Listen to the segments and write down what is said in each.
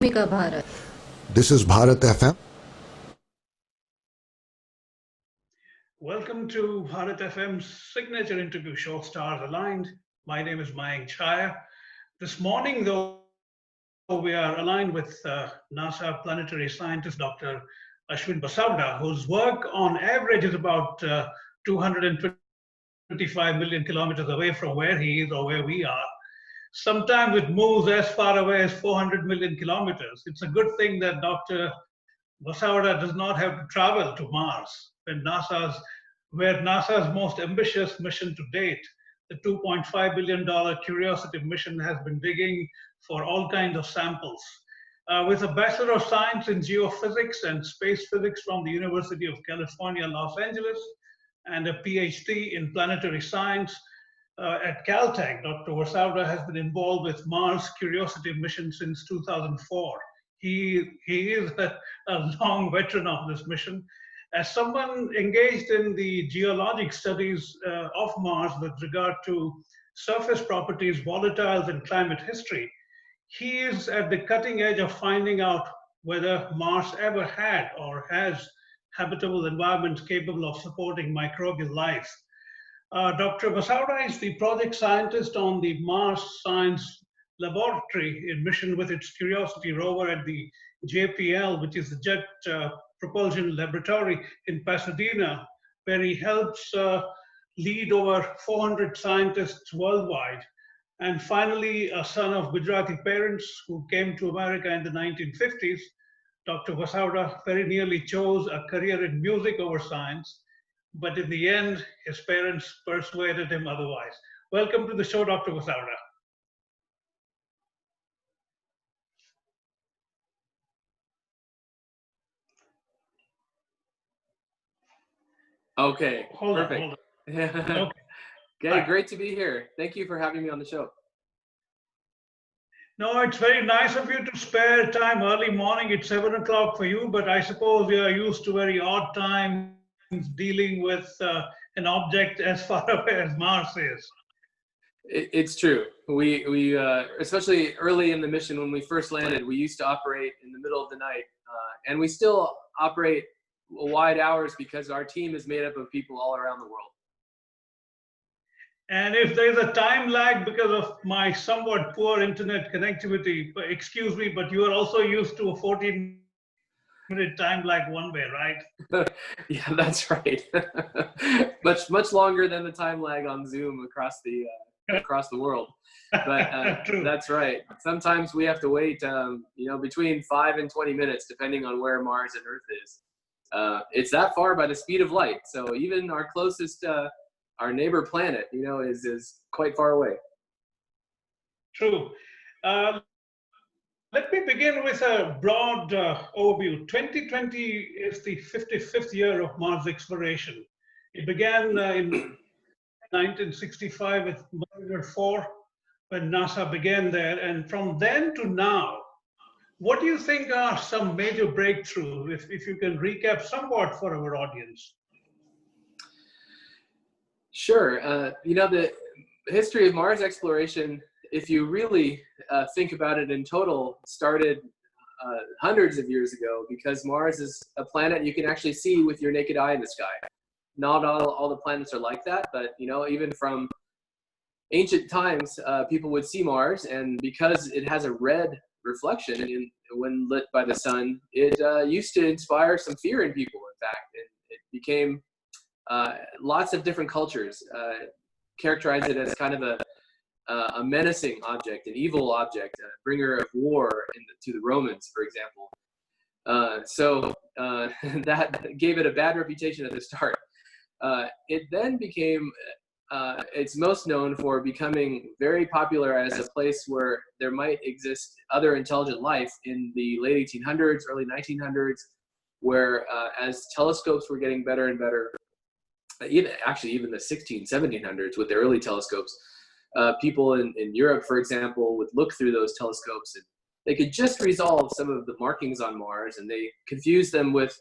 भूमिका Bharat. This is Bharat FM. Welcome to Bharat FM's signature interview show, Stars Aligned. My name is Mayank Chaya. This morning, though, we are aligned with NASA planetary scientist Dr. Ashwin Vasavada, whose work on average is about 225 million kilometers away from where he is or where we are. Sometimes it moves as far away as 400 million kilometers. It's a good thing that Dr. Vasavada does not have to travel to Mars, where NASA's most ambitious mission to date, the $2.5 billion Curiosity mission, has been digging for all kinds of samples. With a Bachelor of Science in Geophysics and Space Physics from the University of California, Los Angeles, and a PhD in Planetary Science at Caltech, Dr. Vasavada has been involved with Mars Curiosity mission since 2004. He is a long veteran of this mission. As someone engaged in the geologic studies of Mars with regard to surface properties, volatiles, and climate history, he is at the cutting edge of finding out whether Mars ever had or has habitable environments capable of supporting microbial life. Dr. Vasavada is the project scientist on the Mars Science Laboratory in mission with its Curiosity rover at the JPL, which is the Jet Propulsion Laboratory in Pasadena, where he helps lead over 400 scientists worldwide. And finally, a son of Gujarati parents who came to America in the 1950s, Dr. Vasavada very nearly chose a career in music over science, but in the end, his parents persuaded him otherwise. Welcome to the show, Dr. Vasavada. Okay, perfect. Hold on. Okay, great to be here. Thank you for having me on the show. No, it's very nice of you to spare time early morning. It's 7 o'clock for you, but I suppose you are used to very odd times dealing with an object as far away as Mars is. It's true. We especially early in the mission when we first landed, we used to operate in the middle of the night, and we still operate wide hours because our team is made up of people all around the world. And if there's a time lag because of my somewhat poor internet connectivity, excuse me, but you are also used to a 14-minute time lag one way, right? Yeah, that's right. much longer than the time lag on Zoom across the world. But that's right. Sometimes we have to wait, between 5 and 20 minutes, depending on where Mars and Earth is. It's that far by the speed of light. So even our closest, our neighbor planet, is quite far away. True. Let me begin with a broad overview. 2020 is the 55th year of Mars exploration. It began in 1965 with Voyager 4 when NASA began there. And from then to now, what do you think are some major breakthroughs, if you can recap somewhat for our audience? Sure. The history of Mars exploration, if you really think about it in total, started hundreds of years ago, because Mars is a planet you can actually see with your naked eye in the sky. Not all the planets are like that, but even from ancient times, people would see Mars, and because it has a red reflection when lit by the sun, it used to inspire some fear in people, in fact. It became lots of different cultures characterize it as kind of a menacing object, an evil object, a bringer of war to the Romans, for example. So that gave it a bad reputation at the start. It then became, it's most known for becoming very popular as a place where there might exist other intelligent life in the late 1800s, early 1900s, where as telescopes were getting better and better, even the 1700s with the early telescopes, people in Europe, for example, would look through those telescopes and they could just resolve some of the markings on Mars, and they confused them with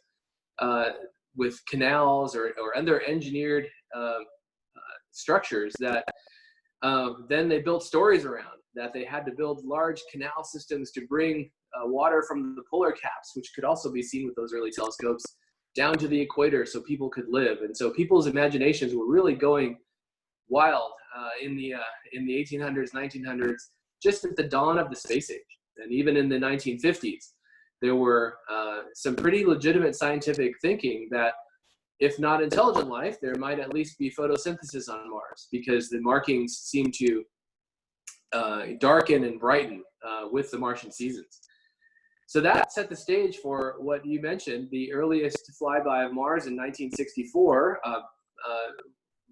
canals or other engineered structures that then they built stories around, that they had to build large canal systems to bring water from the polar caps, which could also be seen with those early telescopes, down to the equator so people could live. And so people's imaginations were really going wild in the 1800s, 1900s, just at the dawn of the space age. And even in the 1950s, there were some pretty legitimate scientific thinking that if not intelligent life, there might at least be photosynthesis on Mars, because the markings seem to darken and brighten with the Martian seasons. So that set the stage for what you mentioned, the earliest flyby of Mars in 1964.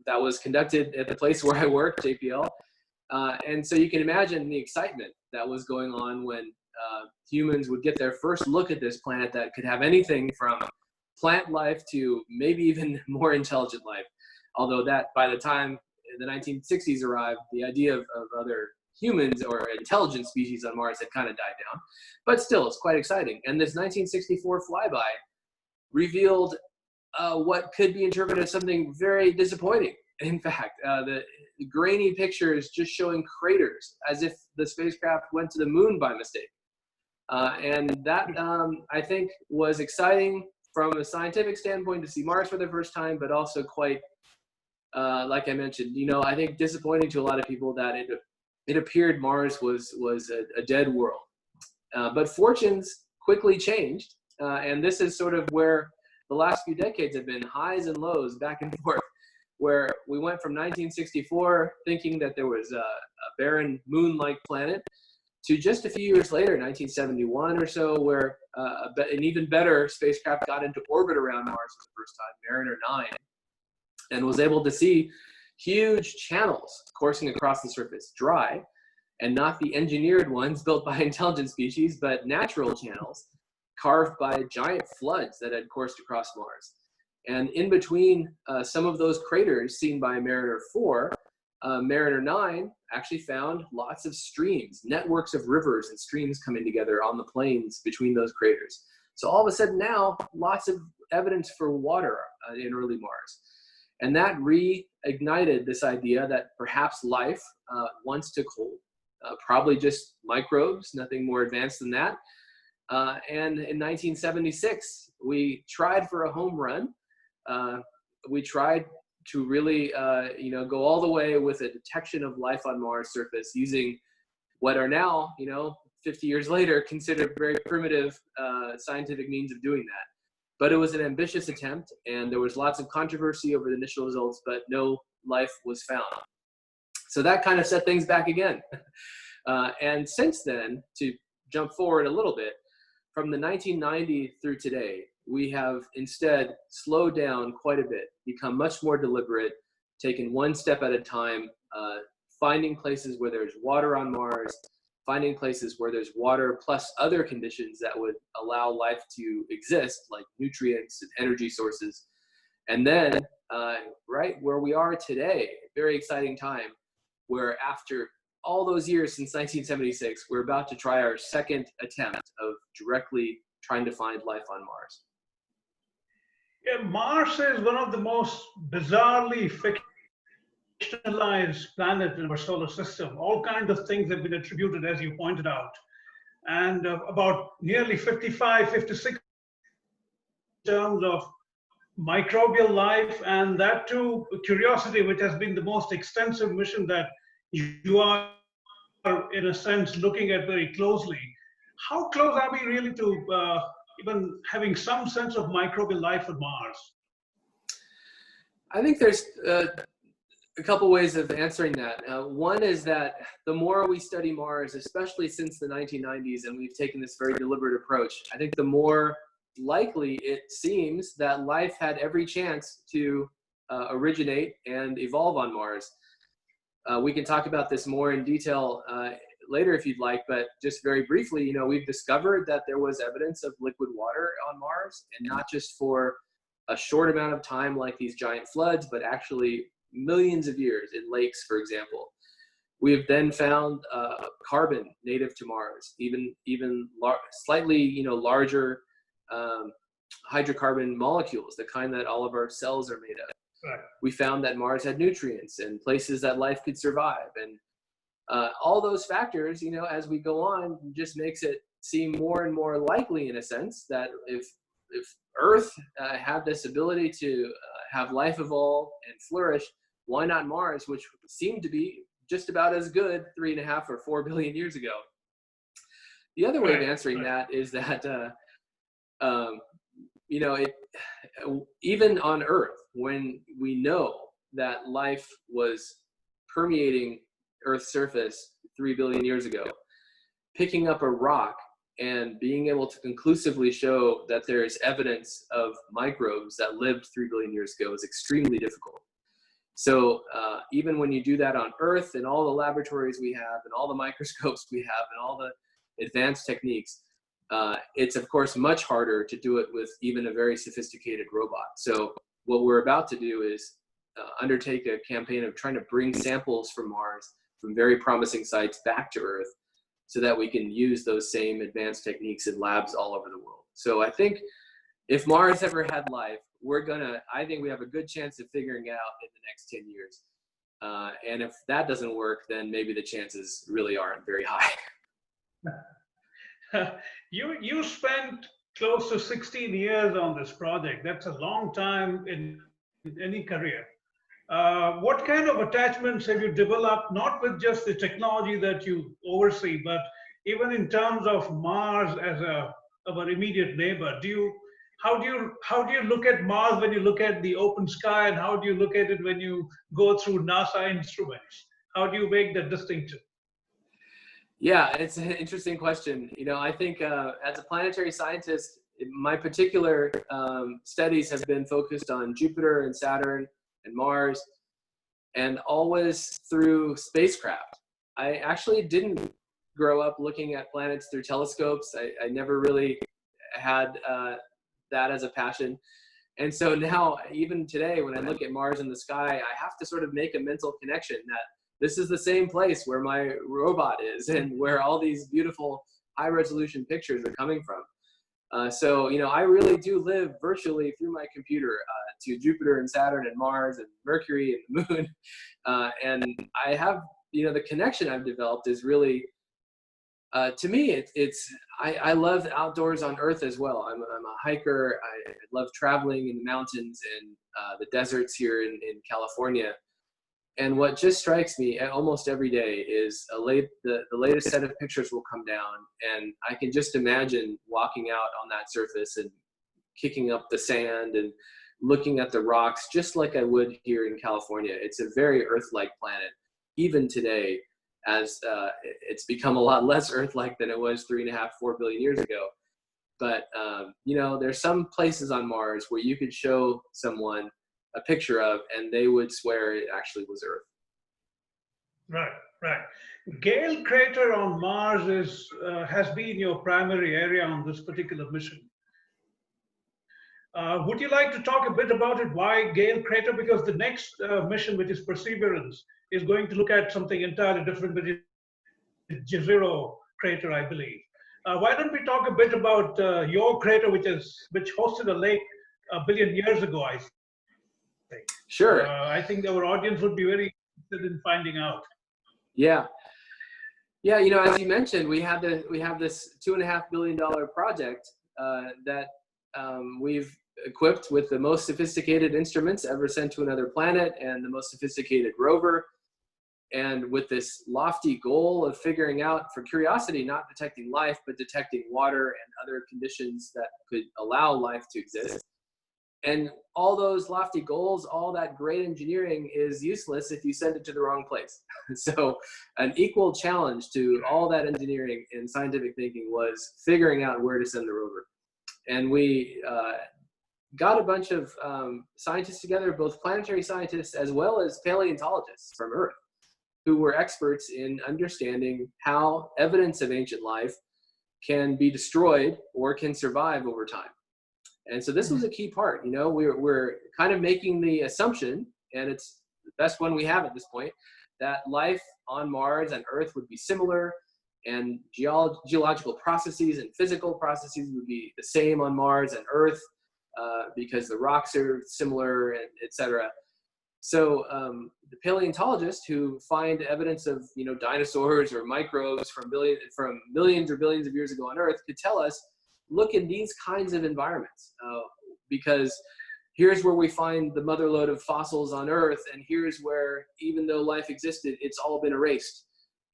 That was conducted at the place where I work, JPL. And so you can imagine the excitement that was going on when humans would get their first look at this planet that could have anything from plant life to maybe even more intelligent life. Although that by the time the 1960s arrived, the idea of other humans or intelligent species on Mars had kind of died down. But still, it's quite exciting. And this 1964 flyby revealed what could be interpreted as something very disappointing. In fact, the grainy pictures just showing craters as if the spacecraft went to the moon by mistake. And that, I think, was exciting from a scientific standpoint to see Mars for the first time, but also quite, like I mentioned, I think disappointing to a lot of people that it appeared Mars was a dead world. But fortunes quickly changed, and this is sort of where the last few decades have been, highs and lows, back and forth, where we went from 1964 thinking that there was a barren moon-like planet to just a few years later, 1971 or so, where an even better spacecraft got into orbit around Mars for the first time, Mariner 9, and was able to see huge channels coursing across the surface, dry, and not the engineered ones built by intelligent species, but natural channels carved by giant floods that had coursed across Mars. And in between some of those craters seen by Mariner 4, Mariner 9 actually found lots of streams, networks of rivers and streams coming together on the plains between those craters. So all of a sudden now, lots of evidence for water in early Mars. And that reignited this idea that perhaps life once took hold, probably just microbes, nothing more advanced than that. And in 1976, we tried for a home run. We tried to really, go all the way with a detection of life on Mars surface using what are now, 50 years later, considered very primitive scientific means of doing that. But it was an ambitious attempt, and there was lots of controversy over the initial results, but no life was found. So that kind of set things back again. And since then, to jump forward a little bit, from the 1990s through today, we have instead slowed down quite a bit, become much more deliberate, taken one step at a time, finding places where there's water on Mars, finding places where there's water plus other conditions that would allow life to exist, like nutrients and energy sources. And then, right where we are today, very exciting time, where after all those years since 1976, we're about to try our second attempt of directly trying to find life on Mars. Yeah, Mars is one of the most bizarrely fictionalized planets in our solar system. All kinds of things have been attributed, as you pointed out. And about nearly 55, 56 in terms of microbial life, and that too, Curiosity, which has been the most extensive mission that you are, in a sense, looking at very closely. How close are we really to even having some sense of microbial life on Mars? I think there's a couple ways of answering that. One is that the more we study Mars, especially since the 1990s, and we've taken this very deliberate approach, I think the more likely it seems that life had every chance to originate and evolve on Mars. We can talk about this more in detail later if you'd like, but just very briefly, we've discovered that there was evidence of liquid water on Mars, and not just for a short amount of time like these giant floods, but actually millions of years in lakes, for example. We have then found carbon native to Mars, even slightly larger hydrocarbon molecules, the kind that all of our cells are made of. Right. We found that Mars had nutrients and places that life could survive, and all those factors, as we go on, just makes it seem more and more likely, in a sense, that if Earth had this ability to have life evolve and flourish, why not Mars, which seemed to be just about as good 3.5 or 4 billion years ago? The other way of answering that is that, you know, even on Earth, when we know that life was permeating Earth's surface 3 billion years ago, picking up a rock and being able to conclusively show that there is evidence of microbes that lived 3 billion years ago is extremely difficult. So even when you do that on Earth and all the laboratories we have and all the microscopes we have and all the advanced techniques, it's of course much harder to do it with even a very sophisticated robot. So what we're about to do is undertake a campaign of trying to bring samples from Mars, from very promising sites, back to Earth, so that we can use those same advanced techniques in labs all over the world. So I think if Mars ever had life, I think we have a good chance of figuring it out in the next 10 years. And if that doesn't work, then maybe the chances really aren't very high. You spent close to 16 years on this project. That's a long time in any career. What kind of attachments have you developed, not with just the technology that you oversee, but even in terms of Mars as our immediate neighbor? How do you look at Mars when you look at the open sky, and how do you look at it when you go through NASA instruments? How do you make that distinction? Yeah, it's an interesting question. You know, I think as a planetary scientist, my particular studies have been focused on Jupiter and Saturn and Mars, and always through spacecraft. I actually didn't grow up looking at planets through telescopes. I never really had that as a passion. And so now, even today, when I look at Mars in the sky, I have to sort of make a mental connection that this is the same place where my robot is and where all these beautiful high resolution pictures are coming from. So, you know, I really do live virtually through my computer to Jupiter and Saturn and Mars and Mercury and the moon. And I have, you know, the connection I've developed is really, to me, I love outdoors on Earth as well. I'm a hiker. I love traveling in the mountains and the deserts here in California. And what just strikes me almost every day is the latest set of pictures will come down, and I can just imagine walking out on that surface and kicking up the sand and looking at the rocks just like I would here in California. It's a very Earth-like planet, even today, as it's become a lot less Earth-like than it was 3.5, 4 billion years ago. But, you know, there's some places on Mars where you could show someone a picture of, and they would swear it actually was Earth. Right. Gale crater on Mars has been your primary area on this particular mission. Would you like to talk a bit about it? Why Gale crater? Because the next mission, which is Perseverance, is going to look at something entirely different, which is Jezero crater, I believe. Why don't we talk a bit about your crater, which hosted a lake 1 billion years ago, I think. Sure. I think our audience would be very interested in finding out. Yeah. You know, as you mentioned, we have this $2.5 billion project that we've equipped with the most sophisticated instruments ever sent to another planet and the most sophisticated rover. And with this lofty goal of figuring out, for Curiosity, not detecting life, but detecting water and other conditions that could allow life to exist. And all those lofty goals, all that great engineering is useless if you send it to the wrong place. So an equal challenge to all that engineering and scientific thinking was figuring out where to send the rover. And we got a bunch of scientists together, both planetary scientists as well as paleontologists from Earth, who were experts in understanding how evidence of ancient life can be destroyed or can survive over time. And so this was a key part. You know, we're kind of making the assumption, and it's the best one we have at this point, that life on Mars and Earth would be similar, and geological processes and physical processes would be the same on Mars and Earth because the rocks are similar, and et cetera. So the paleontologists who find evidence of dinosaurs or microbes from millions or billions of years ago on Earth could tell us, look in these kinds of environments, because here's where we find the mother lode of fossils on Earth, and here's where, even though life existed, it's all been erased.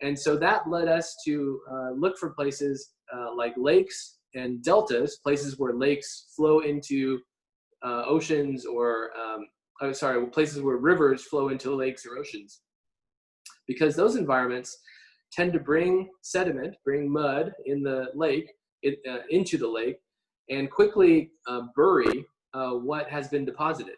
And so that led us to look for places like lakes and deltas, places where lakes flow into oceans, or places where rivers flow into lakes or oceans, because those environments tend to bring sediment, bring mud in the lake, into the lake, and quickly bury what has been deposited.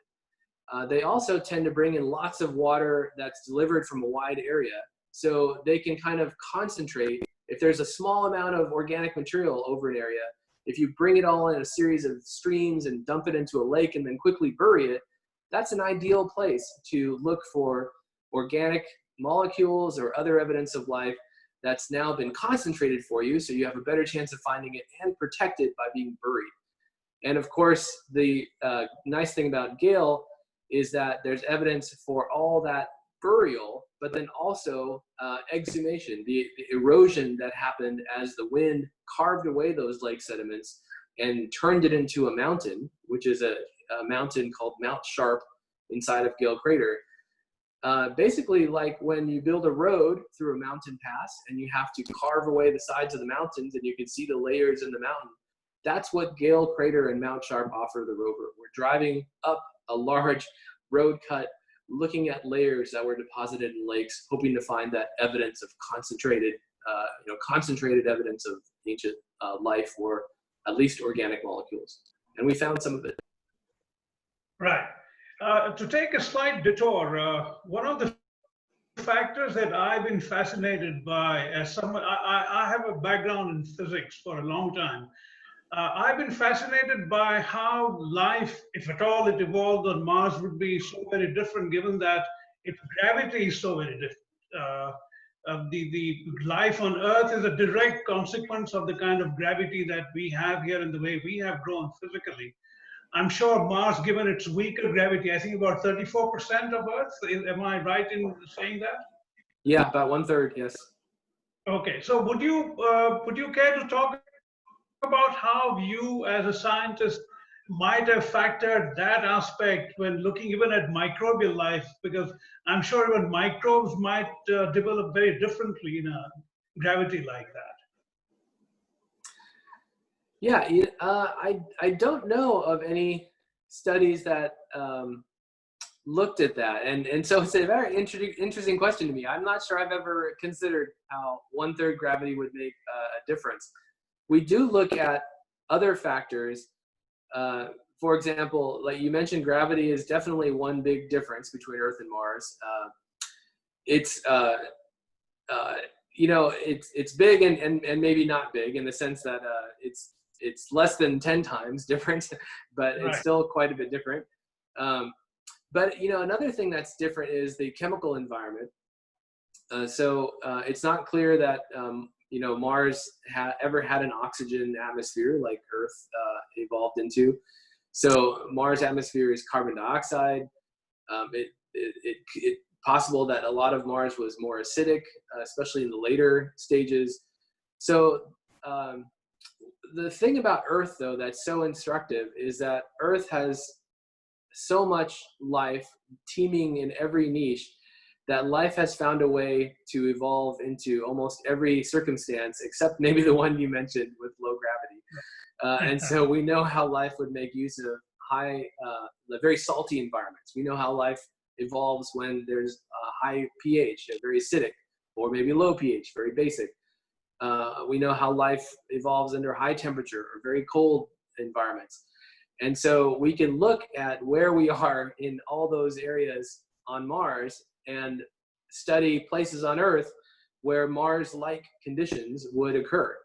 They also tend to bring in lots of water that's delivered from a wide area, so they can kind of concentrate. If there's a small amount of organic material over an area, if you bring it all in a series of streams and dump it into a lake and then quickly bury it, that's an ideal place to look for organic molecules or other evidence of life that's now been concentrated for you, so you have a better chance of finding it and protected by being buried. And of course, the nice thing about Gale is that there's evidence for all that burial, but then also exhumation, the erosion that happened as the wind carved away those lake sediments and turned it into a mountain, which is a mountain called Mount Sharp inside of Gale Crater. Basically, like when you build a road through a mountain pass and you have to carve away the sides of the mountains and you can see the layers in the mountain, that's what Gale Crater and Mount Sharp offer the rover. We're driving up a large road cut, looking at layers that were deposited in lakes, hoping to find that evidence of concentrated evidence of ancient life, or at least organic molecules. And we found some of it. Right. To take a slight detour, one of the factors that I've been fascinated by, as someone, I have a background in physics for a long time. I've been fascinated by how life, if at all it evolved on Mars, would be so very different, given that its gravity is so very different. The life on Earth is a direct consequence of the kind of gravity that we have here and the way we have grown physically. I'm sure Mars, given its weaker gravity, I think about 34% of Earth. Am I right in saying that? Yeah, about 1/3, yes. Okay, so would you care to talk about how you, as a scientist, might have factored that aspect when looking even at microbial life? Because I'm sure even microbes might develop very differently in a gravity like that. Yeah, I don't know of any studies that looked at that, and so it's a very interesting question to me. I'm not sure I've ever considered how 1/3 gravity would make a difference. We do look at other factors. For example, like you mentioned, gravity is definitely one big difference between Earth and Mars. It's big and maybe not big, in the sense that it's less than 10 times different, but it's still quite a bit different. But another thing that's different is the chemical environment. So it's not clear that Mars ever had an oxygen atmosphere like Earth evolved into. So Mars' atmosphere is carbon dioxide. It's possible that a lot of Mars was more acidic, especially in the later stages. So the thing about Earth, though, that's so instructive is that Earth has so much life teeming in every niche, that life has found a way to evolve into almost every circumstance, except maybe the one you mentioned with low gravity. And so we know how life would make use of very salty environments. We know how life evolves when there's a high pH, very acidic, or maybe low pH, very basic. We know how life evolves under high temperature or very cold environments. And so we can look at where we are in all those areas on Mars and study places on Earth where Mars-like conditions would occur.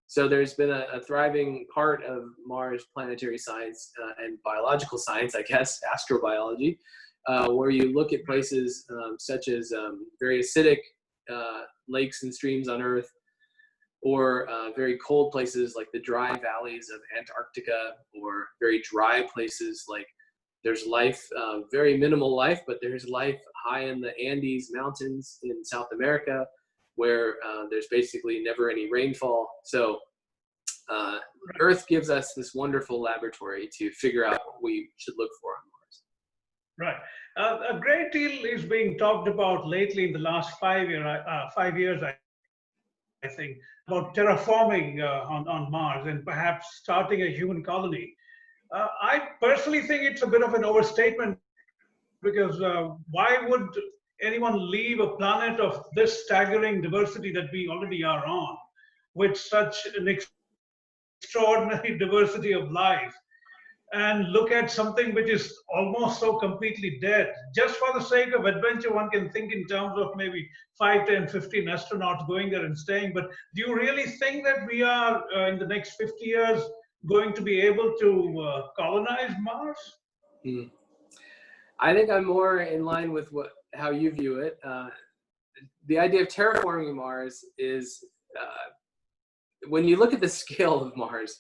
So there's been a thriving part of Mars planetary science and biological science, I guess, astrobiology, where you look at places such as very acidic lakes and streams on Earth, or very cold places like the dry valleys of Antarctica, or very dry places like There's life, very minimal life, but there's life high in the Andes Mountains in South America, where there's basically never any rainfall. So Earth gives us this wonderful laboratory to figure out what we should look for on Mars. Right. A great deal is being talked about lately in the last 5 years, I think, about terraforming on Mars and perhaps starting a human colony. I personally think it's a bit of an overstatement because why would anyone leave a planet of this staggering diversity that we already are on with such an extraordinary diversity of life and look at something which is almost so completely dead? Just for the sake of adventure, one can think in terms of maybe 5, 10, 15 astronauts going there and staying. But do you really think that we are, in the next 50 years, going to be able to colonize Mars? I think I'm more in line with how you view it. The idea of terraforming Mars is, when you look at the scale of Mars,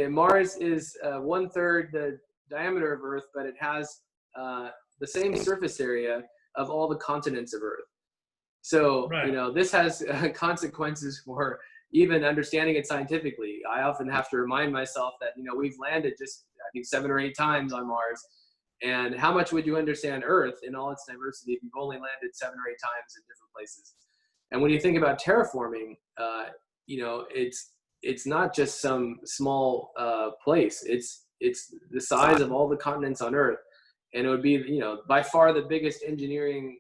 Mars is 1/3 the diameter of Earth, but it has the same surface area of all the continents of Earth. So, Right. this has consequences for even understanding it scientifically. I often have to remind myself that, we've landed just, I think, 7 or 8 times on Mars. And how much would you understand Earth in all its diversity if you've only landed 7 or 8 times in different places? And when you think about terraforming, it's not just some small place. It's the size of all the continents on Earth, and it would be, by far the biggest engineering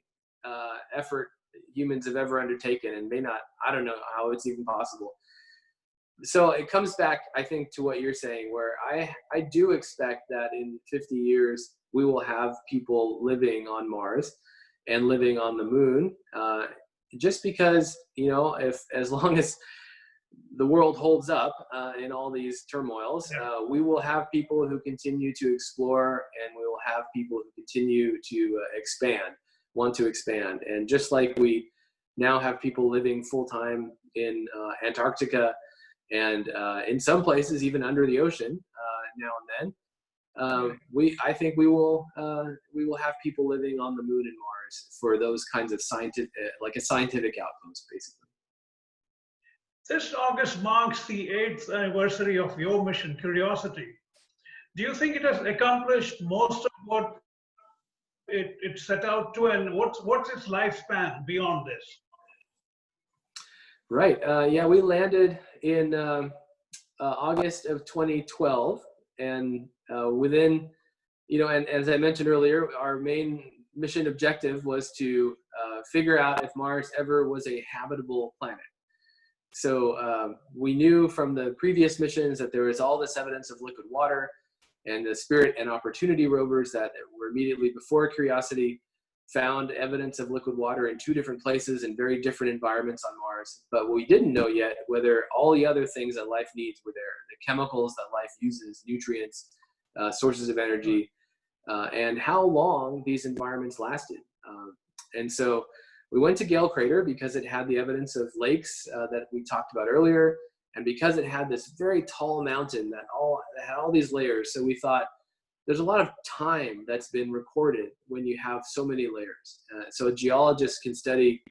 effort humans have ever undertaken, and I don't know how it's even possible. So it comes back, I think, to what you're saying, where I do expect that in 50 years we will have people living on Mars and living on the moon, just because, if as long as the world holds up in all these turmoils, we will have people who continue to explore, and we will have people who continue to want to expand. And just like we now have people living full-time in Antarctica and in some places even under the ocean now and then, I think we will have people living on the moon and Mars for those kinds of like a scientific outpost, basically. This August marks the 8th anniversary of your mission, Curiosity. Do you think it has accomplished most of what it set out to, and what's its lifespan beyond this? Right. Yeah, we landed in August of 2012, and within, and as I mentioned earlier, our main mission objective was to figure out if Mars ever was a habitable planet. So we knew from the previous missions that there was all this evidence of liquid water, and the Spirit and Opportunity rovers that were immediately before Curiosity found evidence of liquid water in 2 different places in very different environments on Mars. But we didn't know yet whether all the other things that life needs were there, the chemicals that life uses, nutrients, sources of energy, and how long these environments lasted. And so we went to Gale Crater because it had the evidence of lakes that we talked about earlier, and because it had this very tall mountain that had all these layers. So we thought, there's a lot of time that's been recorded when you have so many layers. So a geologist can study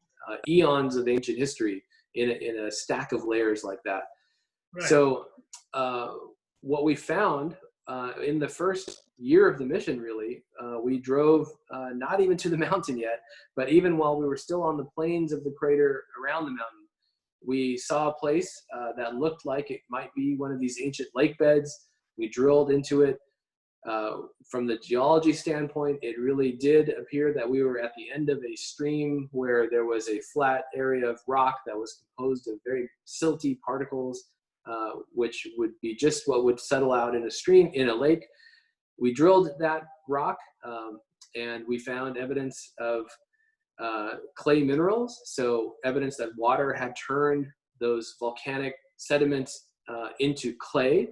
eons of ancient history in a stack of layers like that. Right. So what we found in the first year of the mission, really, we drove not even to the mountain yet, but even while we were still on the plains of the crater around the mountain, we saw a place that looked like it might be one of these ancient lake beds. We drilled into it. From the geology standpoint, it really did appear that we were at the end of a stream where there was a flat area of rock that was composed of very silty particles, which would be just what would settle out in a stream, in a lake. We drilled that rock, and we found evidence of clay minerals, so evidence that water had turned those volcanic sediments into clay.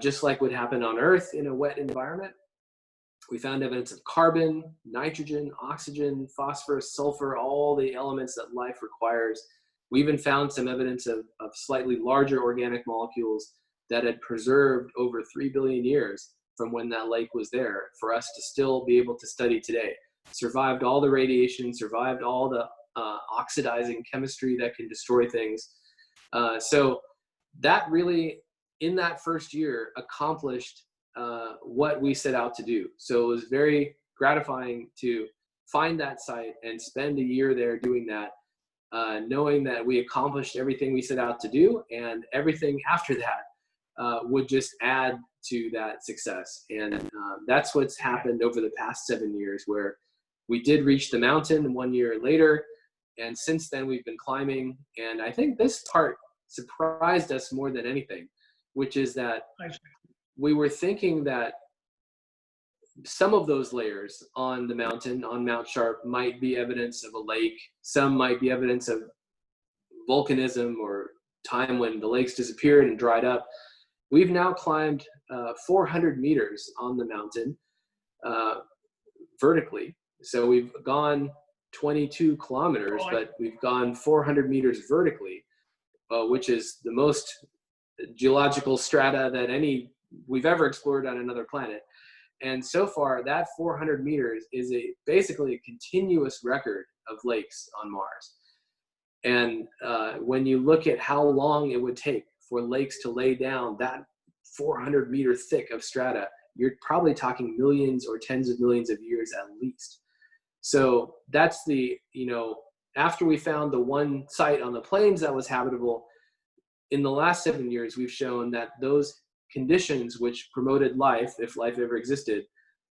Just like would happen on Earth in a wet environment. We found evidence of carbon, nitrogen, oxygen, phosphorus, sulfur, all the elements that life requires. We even found some evidence of slightly larger organic molecules that had preserved over 3 billion years from when that lake was there for us to still be able to study today. Survived all the radiation, survived all the oxidizing chemistry that can destroy things. So that really, in that first year, accomplished what we set out to do. So it was very gratifying to find that site and spend a year there doing that, knowing that we accomplished everything we set out to do, and everything after that would just add to that success. And that's what's happened over the past 7 years, where we did reach the mountain 1 year later, and since then we've been climbing. And I think this part surprised us more than anything, which is that we were thinking that some of those layers on the mountain, on Mount Sharp, might be evidence of a lake. Some might be evidence of volcanism or time when the lakes disappeared and dried up. We've now climbed 400 meters on the mountain vertically. So we've gone 22 kilometers, but we've gone 400 meters vertically, which is the most geological strata that we've ever explored on another planet. And so far, that 400 meters is basically a continuous record of lakes on Mars. And when you look at how long it would take for lakes to lay down that 400 meter thick of strata, you're probably talking millions or tens of millions of years at least. So that's after we found the one site on the plains that was habitable, in the last 7 years, we've shown that those conditions which promoted life, if life ever existed,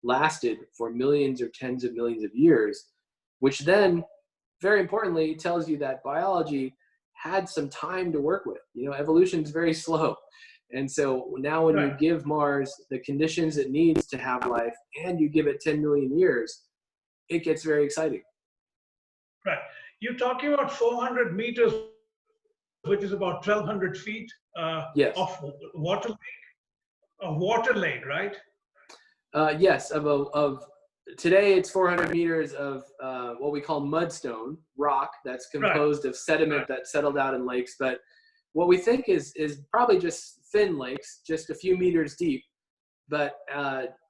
lasted for millions or tens of millions of years, which then, very importantly, tells you that biology had some time to work with. Evolution is very slow. And so now when you give Mars the conditions it needs to have life, and you give it 10 million years, it gets very exciting. Right. You're talking about 400 meters, which is about 1,200 feet Yes. of water lake. A water lake, right? Yes. Of today, it's 400 meters of what we call mudstone rock that's composed of sediment that settled out in lakes. But what we think is probably just thin lakes, just a few meters deep. But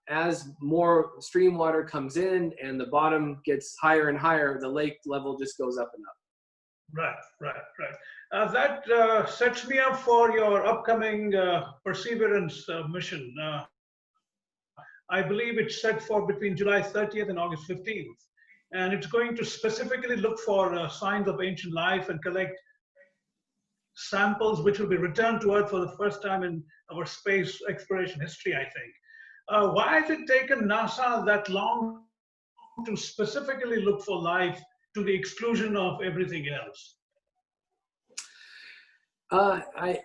as more stream water comes in and the bottom gets higher and higher, the lake level just goes up and up. Right. That sets me up for your upcoming Perseverance mission. I believe it's set for between July 30th and August 15th. And it's going to specifically look for signs of ancient life and collect samples which will be returned to Earth for the first time in our space exploration history, I think. Why has it taken NASA that long to specifically look for life to the exclusion of everything else? I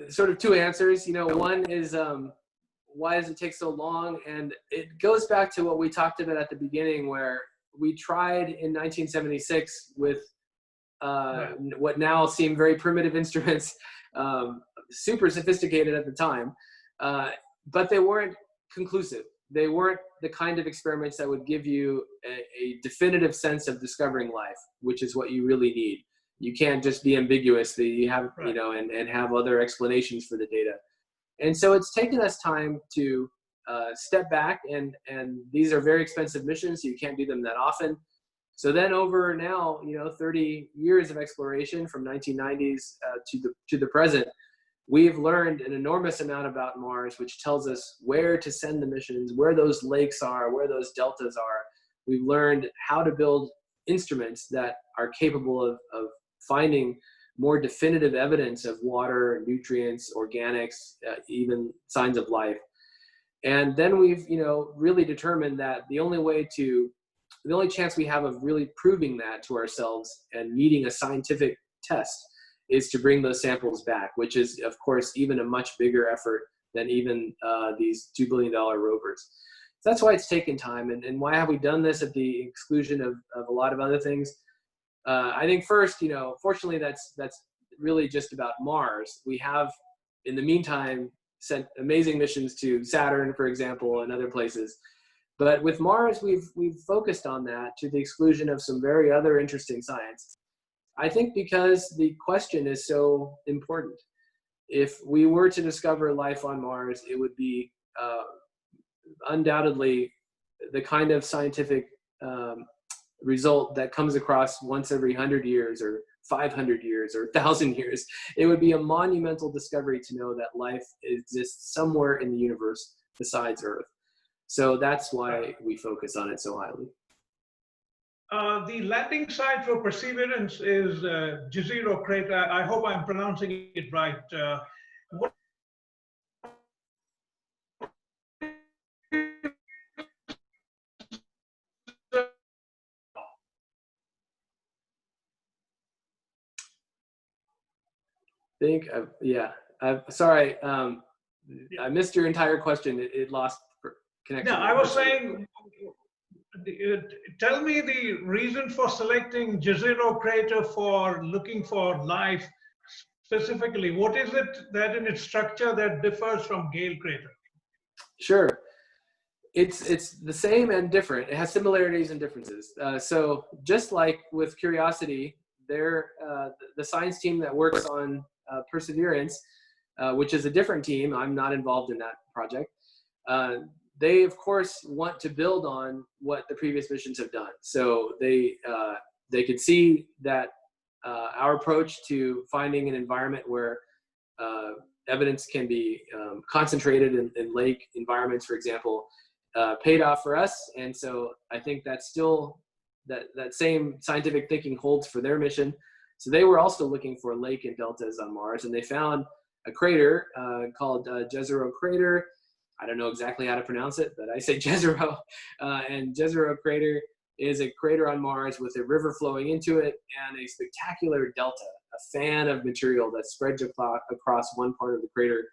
sort of two answers. One is why does it take so long? And it goes back to what we talked about at the beginning, where we tried in 1976 with what now seem very primitive instruments, super sophisticated at the time, but they weren't conclusive. They weren't the kind of experiments that would give you a definitive sense of discovering life, which is what you really need. You can't just be ambiguous. You have, and have other explanations for the data. And so it's taken us time to step back, and these are very expensive missions, so you can't do them that often. So then over now, 30 years of exploration from 1990s to the present, we've learned an enormous amount about Mars, which tells us where to send the missions, where those lakes are, where those deltas are. We've learned how to build instruments that are capable of finding more definitive evidence of water, nutrients, organics, even signs of life. And then we've, really determined that the only chance we have of really proving that to ourselves and meeting a scientific test is to bring those samples back, which is, of course, even a much bigger effort than even these $2 billion rovers. So that's why it's taken time. And why have we done this at the exclusion of a lot of other things? I think first, fortunately, that's really just about Mars. We have, in the meantime, sent amazing missions to Saturn, for example, and other places. But with Mars, we've focused on that to the exclusion of some very other interesting science. I think because the question is so important. If we were to discover life on Mars, it would be undoubtedly the kind of scientific result that comes across once every 100 years or 500 years or 1,000 years. It would be a monumental discovery to know that life exists somewhere in the universe besides Earth. So that's why we focus on it so highly. The landing site for Perseverance is Jezero Crater. I hope I'm pronouncing it right. What I'm sorry. I missed your entire question. It lost connection. No, I was saying, tell me the reason for selecting Jezero Crater for looking for life specifically. What is it that in its structure that differs from Gale Crater? Sure. It's the same and different. It has similarities and differences. So just like with Curiosity, the science team that works on Perseverance, which is a different team, I'm not involved in that project, they of course want to build on what the previous missions have done. So they could see that our approach to finding an environment where evidence can be concentrated in lake environments, for example, paid off for us. And so I think that's still that same scientific thinking holds for their mission. So they were also looking for lake and deltas on Mars, and they found a crater called Jezero Crater. I don't know exactly how to pronounce it, but I say Jezero. And Jezero Crater is a crater on Mars with a river flowing into it and a spectacular delta, a fan of material that spreads across one part of the crater,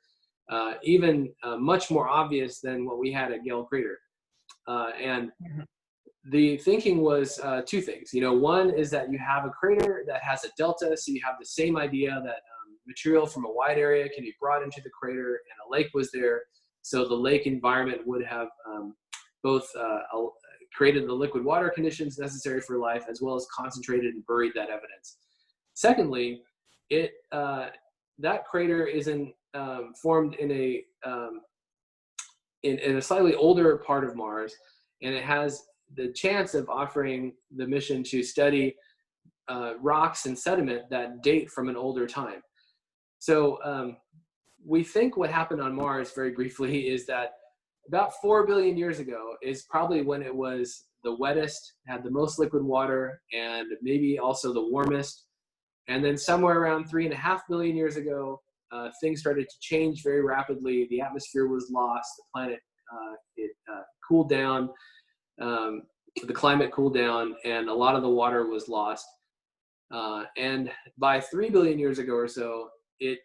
even much more obvious than what we had at Gale Crater. And the thinking was two things. One is that you have a crater that has a delta, so you have the same idea that material from a wide area can be brought into the crater, and a lake was there. So the lake environment would have both created the liquid water conditions necessary for life, as well as concentrated and buried that evidence. Secondly, that crater isn't formed in a slightly older part of Mars, and it has the chance of offering the mission to study rocks and sediment that date from an older time. So we think what happened on Mars, very briefly, is that about 4 billion years ago is probably when it was the wettest, had the most liquid water, and maybe also the warmest. And then somewhere around 3.5 billion years ago, things started to change very rapidly. The atmosphere was lost. The planet cooled down. The climate cooled down, and a lot of the water was lost. And by 3 billion years ago or so, it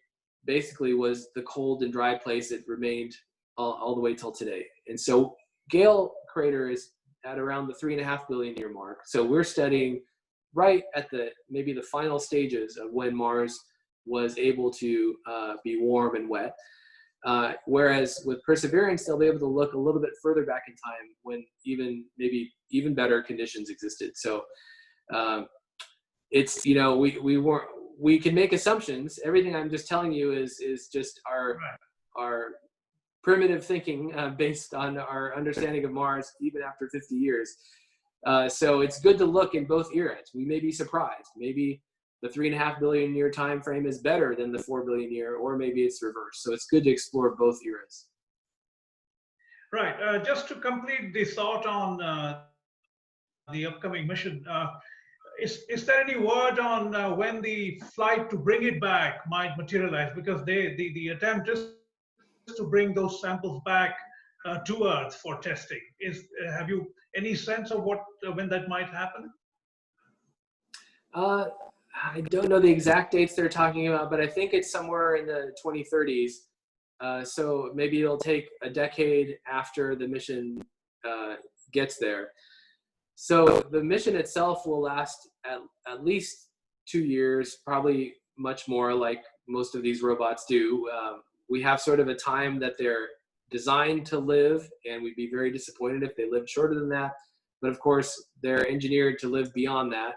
basically was the cold and dry place it remained all the way till today. And so Gale Crater is at around the 3.5 billion year mark. So we're studying right at maybe the final stages of when Mars was able to be warm and wet. Whereas with Perseverance, they'll be able to look a little bit further back in time when maybe even better conditions existed. So it's, we can make assumptions. Everything I'm just telling you is just our primitive thinking based on our understanding of Mars, even after 50 years. So it's good to look in both eras. We may be surprised. Maybe the 3.5 billion year time frame is better than the 4 billion year, or maybe it's reversed. So it's good to explore both eras. Right. Just to complete the thought on the upcoming mission, is there any word on when the flight to bring it back might materialize? Because the attempt is to bring those samples back to Earth for testing. Have you any sense of when that might happen? I don't know the exact dates they're talking about, but I think it's somewhere in the 2030s. So maybe it'll take a decade after the mission gets there. So the mission itself will last at least 2 years, probably much more, like most of these robots do. We have sort of a time that they're designed to live, and we'd be very disappointed if they lived shorter than that. But of course, they're engineered to live beyond that.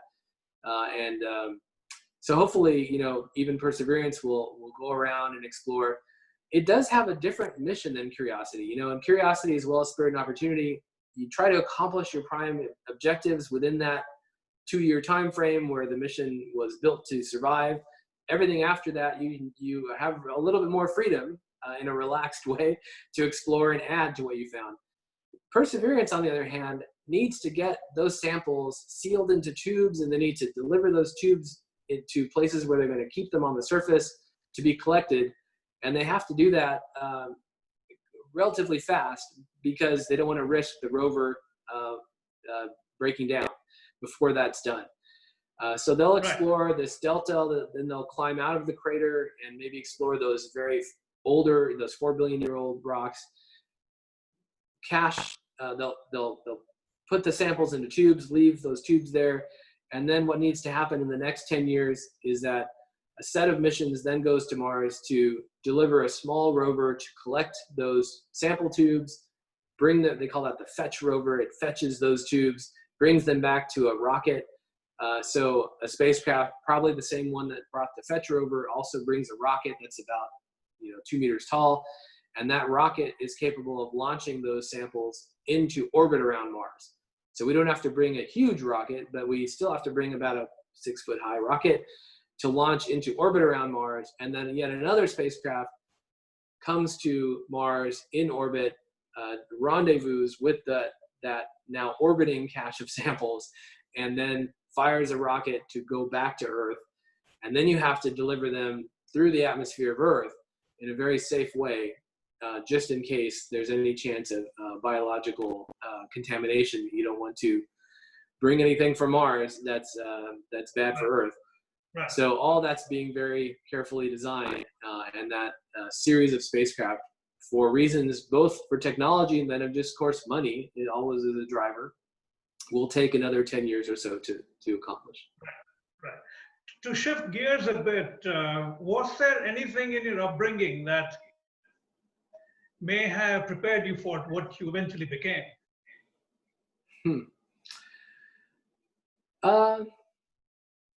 So hopefully, even Perseverance will go around and explore it does have a different mission than Curiosity. You know, and Curiosity, as well as Spirit and Opportunity, you try to accomplish your prime objectives within that 2-year time frame where the mission was built to survive. Everything after that, you have a little bit more freedom in a relaxed way to explore and add to what you found. Perseverance, on the other hand, needs to get those samples sealed into tubes, and they need to deliver those tubes into places where they're going to keep them on the surface to be collected. And they have to do that relatively fast because they don't want to risk the rover breaking down before that's done. So they'll explore this delta, then they'll climb out of the crater and maybe explore those very older, those 4 billion year old rocks. They'll put the samples into tubes, leave those tubes there. And then what needs to happen in the next 10 years is that a set of missions then goes to Mars to deliver a small rover to collect those sample tubes, they call that the fetch rover. It fetches those tubes, brings them back to a rocket. So a spacecraft, probably the same one that brought the fetch rover, also brings a rocket that's about 2 meters tall. And that rocket is capable of launching those samples into orbit around Mars. So we don't have to bring a huge rocket, but we still have to bring about a 6-foot high rocket to launch into orbit around Mars. And then yet another spacecraft comes to Mars in orbit, rendezvous with that now orbiting cache of samples, and then fires a rocket to go back to Earth. And then you have to deliver them through the atmosphere of Earth in a very safe way, just in case there's any chance of biological contamination. You don't want to bring anything from Mars that's bad for Earth. Right. So all that's being very carefully designed, and that series of spacecraft, for reasons both for technology and then of just, of course, money, it always is a driver, will take another 10 years or so to accomplish. Right. To shift gears a bit, was there anything in your upbringing that may have prepared you for what you eventually became?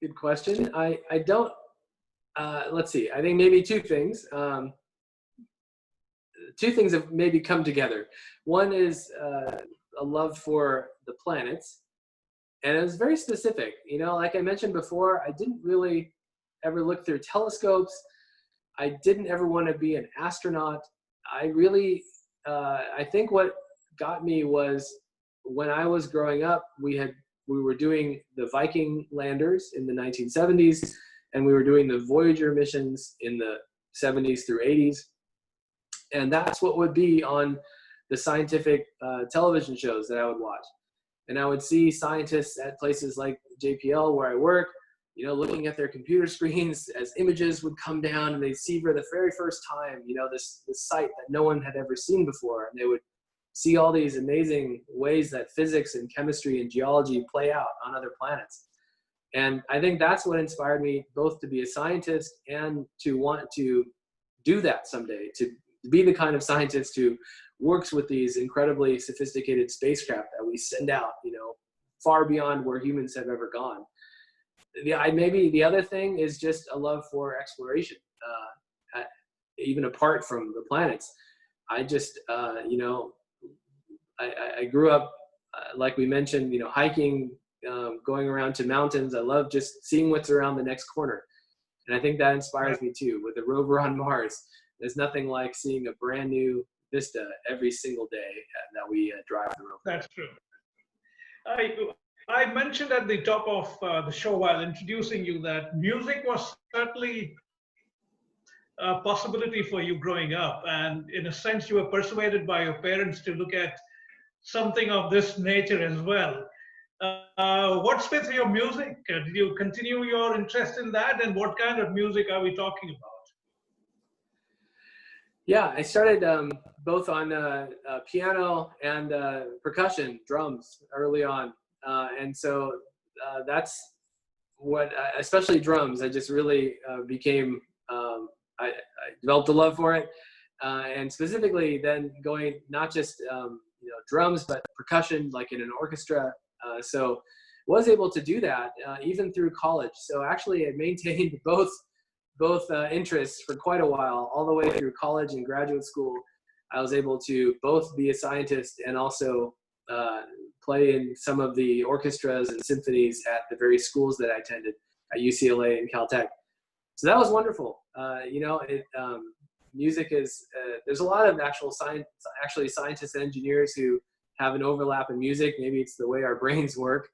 Good question. I don't, let's see, I think maybe two things. Two things have maybe come together. One is a love for the planets, and it was very specific. Like I mentioned before, I didn't really ever look through telescopes. I didn't ever want to be an astronaut. I really, I think what got me was when I was growing up, we were doing the Viking landers in the 1970s, and we were doing the Voyager missions in the 70s through 80s. And that's what would be on the scientific television shows that I would watch. And I would see scientists at places like JPL, where I work, looking at their computer screens as images would come down, and they'd see for the very first time, this sight that no one had ever seen before. And they would see all these amazing ways that physics and chemistry and geology play out on other planets. And I think that's what inspired me both to be a scientist and to want to do that someday, to be the kind of scientist who works with these incredibly sophisticated spacecraft that we send out, far beyond where humans have ever gone. Maybe the other thing is just a love for exploration, even apart from the planets. I just, I grew up, like we mentioned, hiking, going around to mountains. I love just seeing what's around the next corner. And I think that inspires me too. With the rover on Mars, there's nothing like seeing a brand new vista every single day that we drive the rover. That's true. I mentioned at the top of the show while introducing you that music was certainly a possibility for you growing up. And in a sense, you were persuaded by your parents to look at something of this nature as well. What's with your music? Did you continue your interest in that? And what kind of music are we talking about? Yeah, I started both on piano and percussion, drums, early on. And so that's what, especially drums, I just really became, I developed a love for it. And specifically then going not just, drums, but percussion, like in an orchestra. So was able to do that even through college. So actually I maintained both both interests for quite a while, all the way through college and graduate school. I was able to both be a scientist and also play in some of the orchestras and symphonies at the various schools that I attended at UCLA and Caltech. So that was wonderful. Music is, there's a lot of actually scientists and engineers who have an overlap in music. Maybe it's the way our brains work.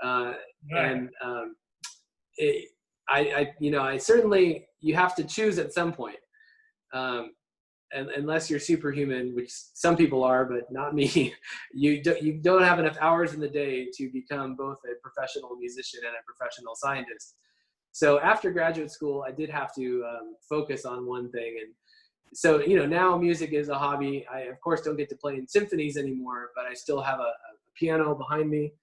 Right. And I certainly, you have to choose at some point. And unless you're superhuman, which some people are, but not me, you don't have enough hours in the day to become both a professional musician and a professional scientist. So after graduate school, I did have to focus on one thing. And so, now music is a hobby. I, of course, don't get to play in symphonies anymore, but I still have a piano behind me.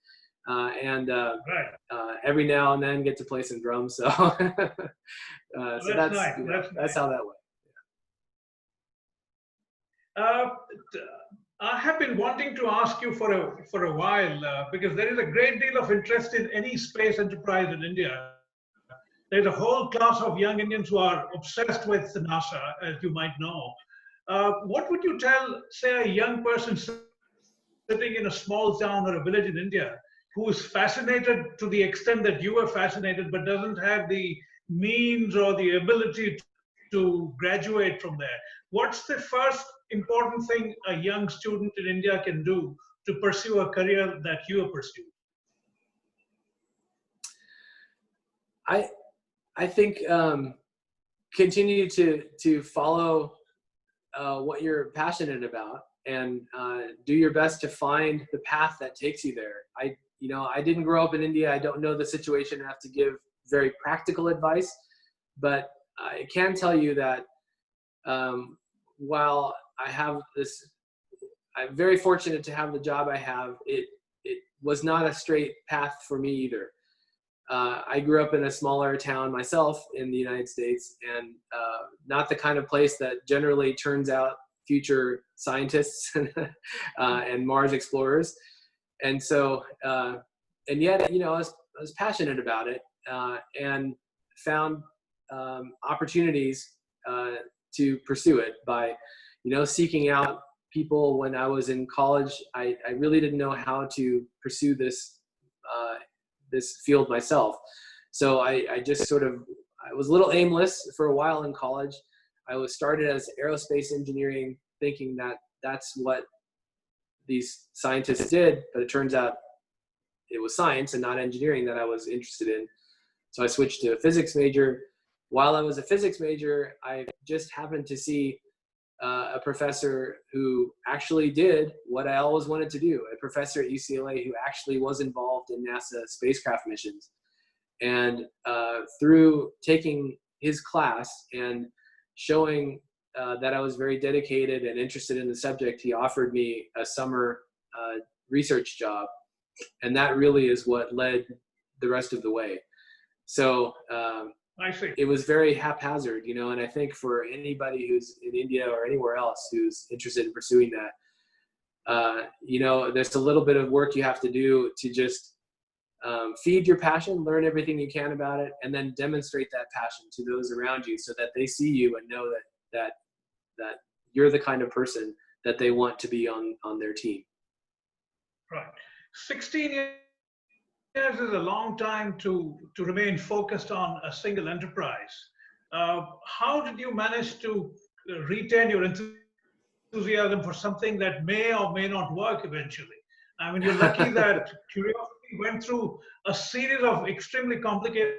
Every now and then get to play some drums. So, so that's nice. That's how that went. I have been wanting to ask you for a while because there is a great deal of interest in any space enterprise in India. There's a whole class of young Indians who are obsessed with NASA, as you might know. What would you tell, say, a young person sitting in a small town or a village in India who is fascinated to the extent that you were fascinated, but doesn't have the means or the ability to graduate from there? What's the first important thing a young student in India can do to pursue a career that you have pursued? I think continue to follow what you're passionate about and do your best to find the path that takes you there. I didn't grow up in India. I don't know the situation enough to give very practical advice, but I can tell you that while I have I'm very fortunate to have the job I have. It was not a straight path for me either. I grew up in a smaller town myself in the United States, and not the kind of place that generally turns out future scientists and Mars explorers. And so, and yet, I was passionate about it and found opportunities to pursue it by, seeking out people. When I was in college, I really didn't know how to pursue this field myself. So I just I was a little aimless for a while in college. I was started as aerospace engineering, thinking that that's what these scientists did, but it turns out it was science and not engineering that I was interested in. So I switched to a physics major. While I was a physics major, I just happened to see a professor who actually did what I always wanted to do, a professor at UCLA who actually was involved in NASA spacecraft missions. And through taking his class and showing that I was very dedicated and interested in the subject, he offered me a summer research job. And that really is what led the rest of the way. So I see. It was very haphazard, and I think for anybody who's in India or anywhere else who's interested in pursuing that, there's a little bit of work you have to do to just feed your passion, learn everything you can about it, and then demonstrate that passion to those around you so that they see you and know that you're the kind of person that they want to be on their team. Right. 16 years is a long time to remain focused on a single enterprise. How did you manage to retain your enthusiasm for something that may or may not work eventually? I mean, you're lucky that curiosity went through a series of extremely complicated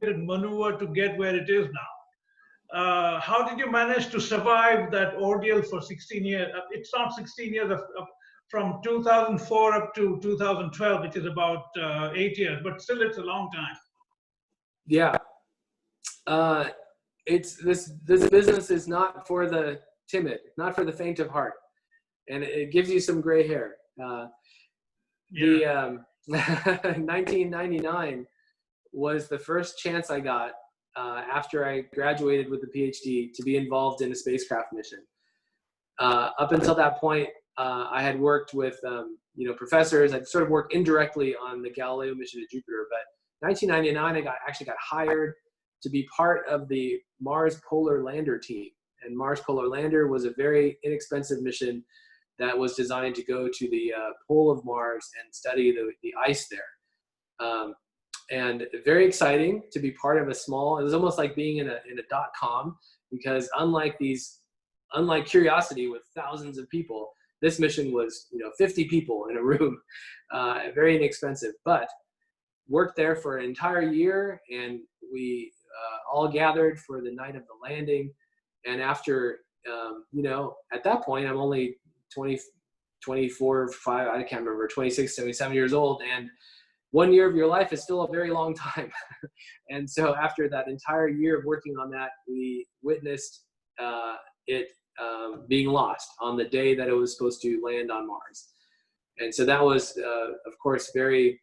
maneuver to get where it is now. How did you manage to survive that ordeal for 16 years? It's not 16 years from 2004 up to 2012, which is about 8 years, but still it's a long time. Yeah. This business is not for the timid, not for the faint of heart. And it gives you some gray hair. 1999 was the first chance I got after I graduated with a PhD to be involved in a spacecraft mission. Up until that point, I had worked with professors. I'd sort of worked indirectly on the Galileo mission to Jupiter, but 1999 I actually got hired to be part of the Mars Polar Lander team. And Mars Polar Lander was a very inexpensive mission that was designed to go to the pole of Mars and study the ice there. And very exciting to be part of a small, it was almost like being in a .com, because unlike Curiosity with thousands of people, this mission was 50 people in a room, very inexpensive, but worked there for an entire year, and we all gathered for the night of the landing. And after, at that point, I'm only 24, 5, I can't remember, 26, 77 years old. And 1 year of your life is still a very long time. And so after that entire year of working on that, we witnessed it being lost on the day that it was supposed to land on Mars. And so that was, of course, very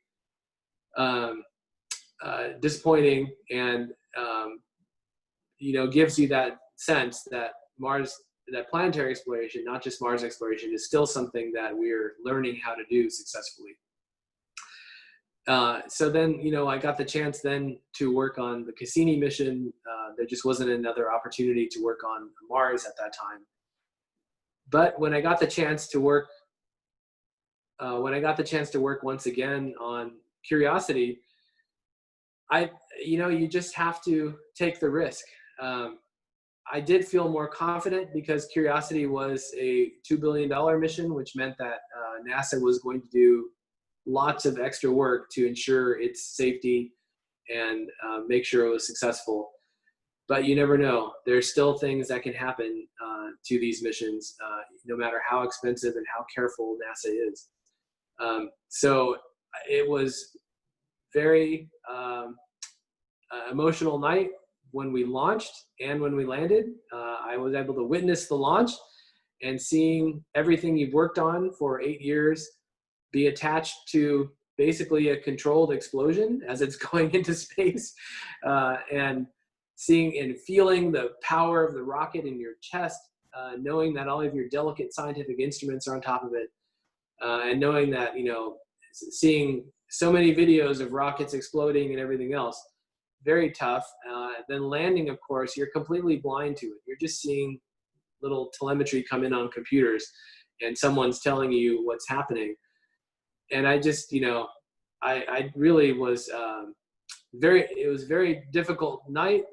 disappointing, and gives you that sense that that planetary exploration, not just Mars exploration, is still something that we're learning how to do successfully. So then, I got the chance then to work on the Cassini mission. There just wasn't another opportunity to work on Mars at that time. But when I got the chance to work, once again on Curiosity, you just have to take the risk. I did feel more confident because Curiosity was a $2 billion mission, which meant that NASA was going to do lots of extra work to ensure its safety and make sure it was successful. But you never know. There's still things that can happen to these missions, no matter how expensive and how careful NASA is. So it was very emotional night when we launched and when we landed. I was able to witness the launch and seeing everything you've worked on for 8 years be attached to basically a controlled explosion as it's going into space, and seeing and feeling the power of the rocket in your chest, knowing that all of your delicate scientific instruments are on top of it, and knowing that, seeing so many videos of rockets exploding and everything else, very tough. Then landing, of course, you're completely blind to it. You're just seeing little telemetry come in on computers and someone's telling you what's happening. And I just, I really was it was a very difficult night,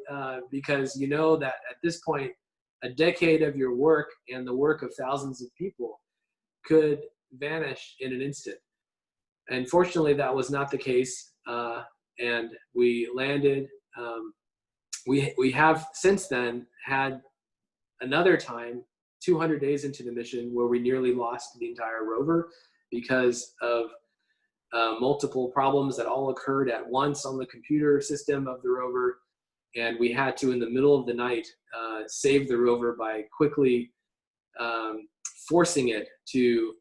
because that at this point, a decade of your work and the work of thousands of people could vanish in an instant. And fortunately, that was not the case. And we landed. We have since then had another time, 200 days into the mission, where we nearly lost the entire rover because of multiple problems that all occurred at once on the computer system of the rover. And we had to, in the middle of the night, save the rover by quickly forcing it to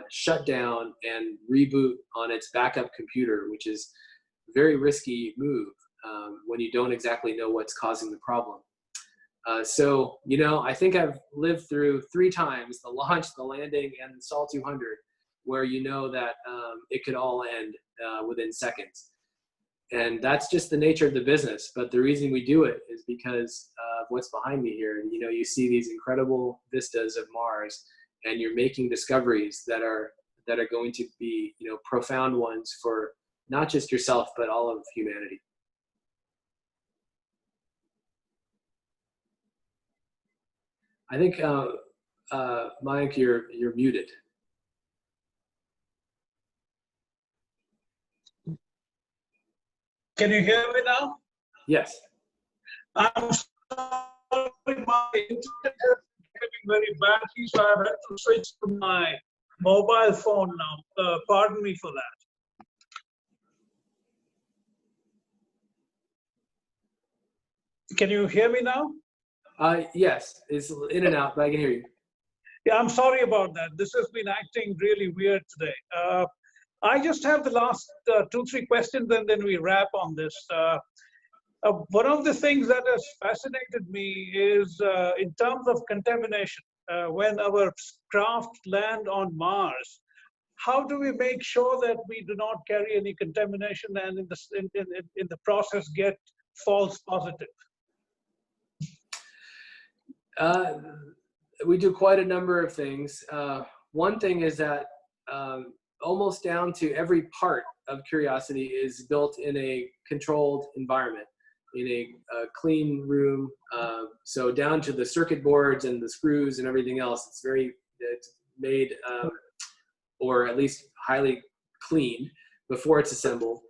shut down and reboot on its backup computer, which is a very risky move when you don't exactly know what's causing the problem. So, I think I've lived through 3 times, the launch, the landing, and the Sol 200, where that it could all end within seconds. And that's just the nature of the business. But the reason we do it is because of what's behind me here. And, you see these incredible vistas of Mars, and you're making discoveries that are going to be, profound ones for not just yourself, but all of humanity. I think, Mayank, you're muted. Can you hear me now? Yes. I'm sorry, my internet is getting very badly, so I've had to switch to my mobile phone now. Pardon me for that. Can you hear me now? Yes, it's in and out, but I can hear you. Yeah, I'm sorry about that. This has been acting really weird today. I just have the last 2-3 questions, and then we wrap on this. One of the things that has fascinated me is in terms of contamination. When our craft land on Mars, how do we make sure that we do not carry any contamination and in the process get false positive? We do quite a number of things. One thing is that almost down to every part of Curiosity is built in a controlled environment, in a clean room. So down to the circuit boards and the screws and everything else, it's made, or at least highly cleaned before it's assembled.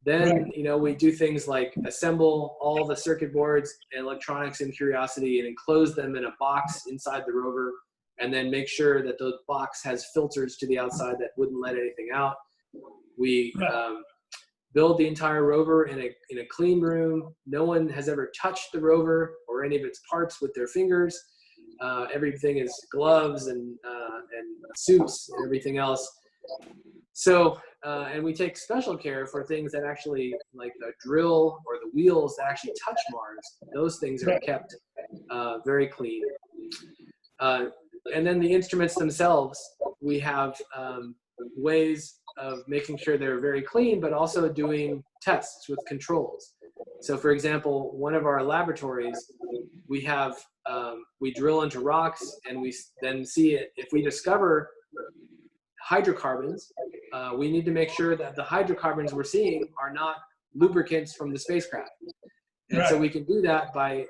Then, we do things like assemble all the circuit boards and electronics in Curiosity and enclose them in a box inside the rover, and then make sure that the box has filters to the outside that wouldn't let anything out. We build the entire rover in a clean room. No one has ever touched the rover or any of its parts with their fingers. Everything is gloves and suits and everything else. So, and we take special care for things that actually, like the drill or the wheels that actually touch Mars. Those things are kept very clean. And then the instruments themselves, we have ways of making sure they're very clean, but also doing tests with controls. So for example, one of our laboratories, we have, we drill into rocks and we then see it. If we discover hydrocarbons, we need to make sure that the hydrocarbons we're seeing are not lubricants from the spacecraft. And so we can do that by,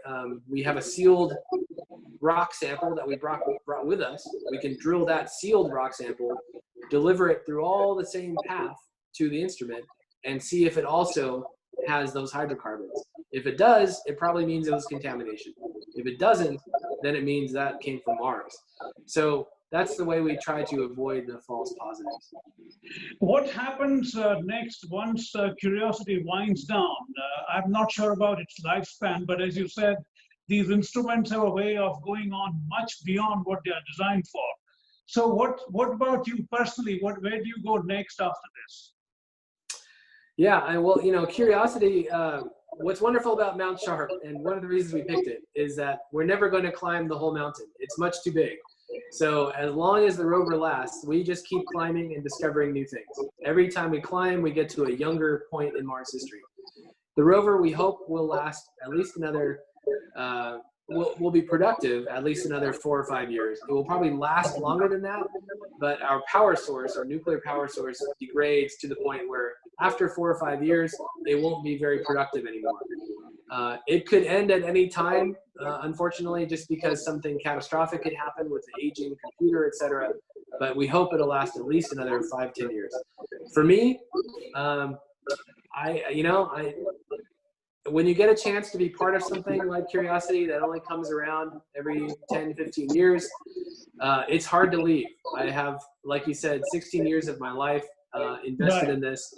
we have a sealed rock sample that we brought with us. We can drill that sealed rock sample, deliver it through all the same path to the instrument, and see if it also has those hydrocarbons. If it does, it probably means it was contamination. If it doesn't, then it means that came from Mars. So that's the way we try to avoid the false positives. What happens next once Curiosity winds down? I'm not sure about its lifespan, but as you said, these instruments have a way of going on much beyond what they are designed for. So what about you personally? Where do you go next after this? Yeah, well, Curiosity, what's wonderful about Mount Sharp, and one of the reasons we picked it, is that we're never going to climb the whole mountain. It's much too big. So as long as the rover lasts, we just keep climbing and discovering new things. Every time we climb, we get to a younger point in Mars history. The rover, we hope, will last at least another, will be productive at least another 4 or 5 years. It will probably last longer than that, but our power source, our nuclear power source, degrades to the point where after 4 or 5 years, it won't be very productive anymore. It could end at any time, unfortunately, just because something catastrophic could happen with the aging computer, etc. But we hope it'll last at least another 5-10 years. For me, when you get a chance to be part of something like Curiosity that only comes around every 10-15 years, it's hard to leave. I have, like you said, 16 years of my life invested in this.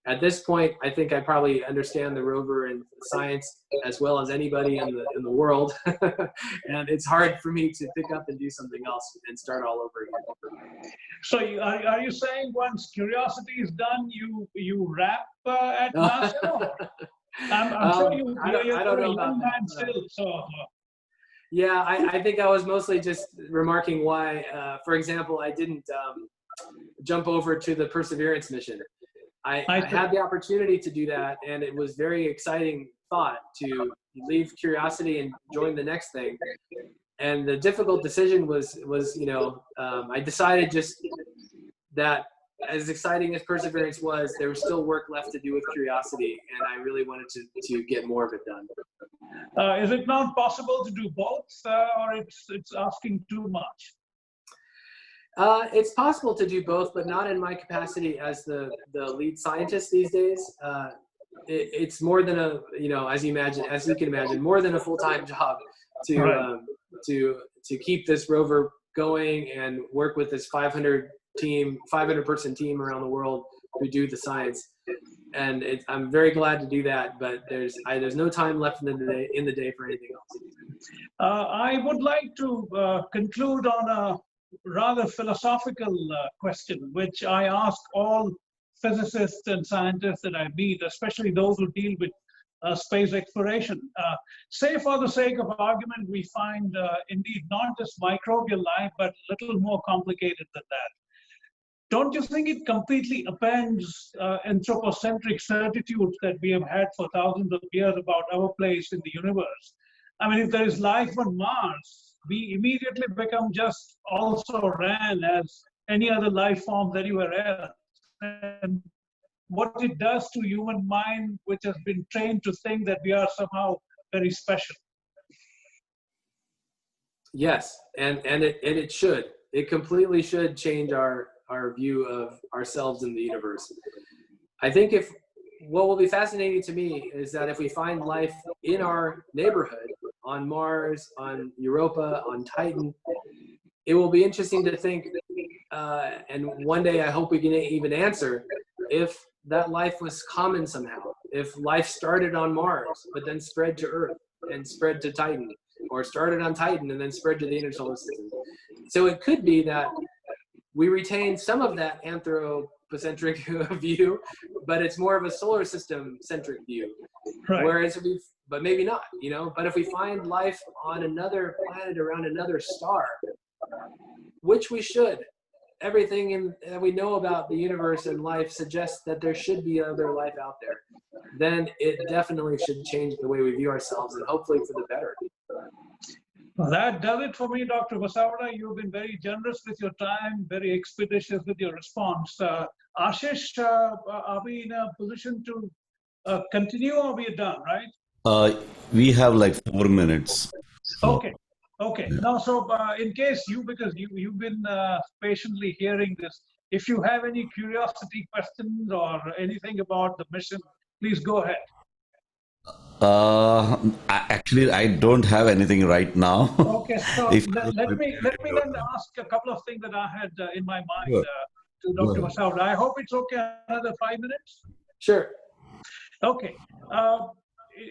At this point, I think I probably understand the rover and science as well as anybody in the world, and it's hard for me to pick up and do something else and start all over again. So are you saying once Curiosity is done, you wrap at NASA? I'm sure you're a young man still. So. Yeah, I think I was mostly just remarking why, for example, I didn't jump over to the Perseverance mission. I had the opportunity to do that, and it was very exciting thought to leave Curiosity and join the next thing. And the difficult decision was I decided just that as exciting as Perseverance was, there was still work left to do with Curiosity, and I really wanted to get more of it done. Is it not possible to do both, or it's asking too much? It's possible to do both, but not in my capacity as the lead scientist these days. It's more than as you can imagine, more than a full-time job to keep this rover going and work with this 500-person team around the world who do the science. And I'm very glad to do that, but there's no time left in the day for anything else. I would like to conclude on a rather philosophical question, which I ask all physicists and scientists that I meet, especially those who deal with space exploration. Say for the sake of argument, we find indeed not just microbial life, but a little more complicated than that. don't you think it completely upends anthropocentric certitudes that we have had for thousands of years about our place in the universe? I mean, if there is life on Mars, we immediately become just also ran as any other life form anywhere else. And what it does to human mind, which has been trained to think that we are somehow very special. Yes, and it should. It completely should change our view of ourselves in the universe. I think what will be fascinating to me is that if we find life in our neighborhood, on Mars, on Europa, on Titan, it will be interesting to think, and one day I hope we can even answer, if that life was common somehow, if life started on Mars, but then spread to Earth and spread to Titan, or started on Titan and then spread to the inner solar system. So it could be that we retain some of that anthropocentric view, but it's more of a solar system centric view. Right. Whereas but maybe not, you know, but if we find life on another planet around another star, which we should, everything that we know about the universe and life suggests that there should be other life out there, then it definitely should change the way we view ourselves, and hopefully for the better. Well, that does it for me, Dr. Vasavada. You've been very generous with your time, very expeditious with your response. Ashish, are we in a position to continue, or we are done, right? We have like 4 minutes. So, Okay. Okay. yeah. Now, so in case because you've been patiently hearing this, if you have any curiosity questions or anything about the mission, please go ahead. Actually, I don't have anything right now. Okay, so If let me then ask a couple of things that I had in my mind Sure. to Dr. Vasavada. I hope it's okay. Another 5 minutes. Sure. Okay.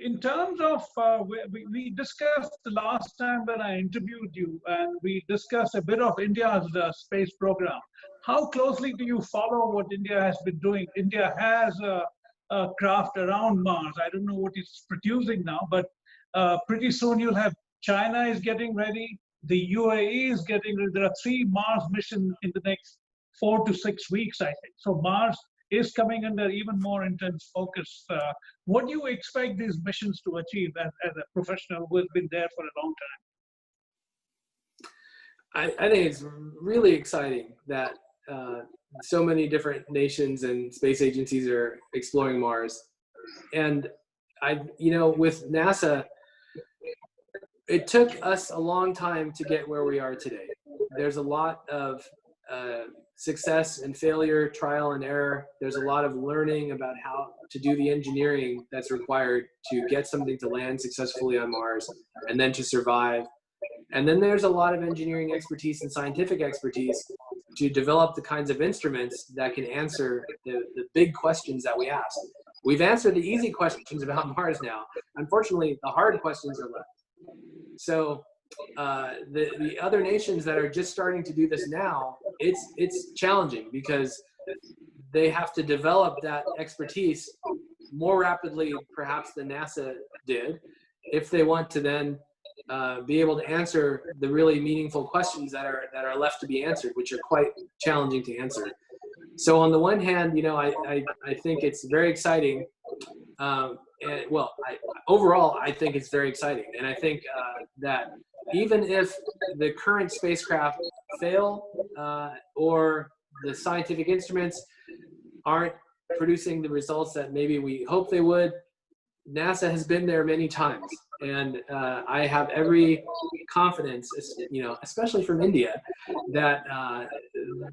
In terms of, we discussed the last time when I interviewed you, and we discussed a bit of India's space program. How closely do you follow what India has been doing? India has a craft around Mars. I don't know what it's producing now, but pretty soon you'll have China is getting ready. The UAE is getting ready. There are 3 Mars missions in the next 4 to 6 weeks, I think. So Mars is coming under even more intense focus. What do you expect these missions to achieve as a professional who has been there for a long time? I think it's really exciting that so many different nations and space agencies are exploring Mars. And with NASA, it took us a long time to get where we are today. There's a lot of success and failure, trial and error. There's a lot of learning about how to do the engineering that's required to get something to land successfully on Mars and then to survive. And then there's a lot of engineering expertise and scientific expertise to develop the kinds of instruments that can answer the big questions that we ask. We've answered the easy questions about Mars now. Unfortunately, the hard questions are left. So the other nations that are just starting to do this now, it's challenging because they have to develop that expertise more rapidly perhaps than NASA did if they want to then be able to answer the really meaningful questions that are left to be answered, which are quite challenging to answer. So on the one hand, I think it's very exciting. Overall, I think it's very exciting. And I think that even if the current spacecraft fail or the scientific instruments aren't producing the results that maybe we hope they would, NASA has been there many times. And I have every confidence, especially from India, that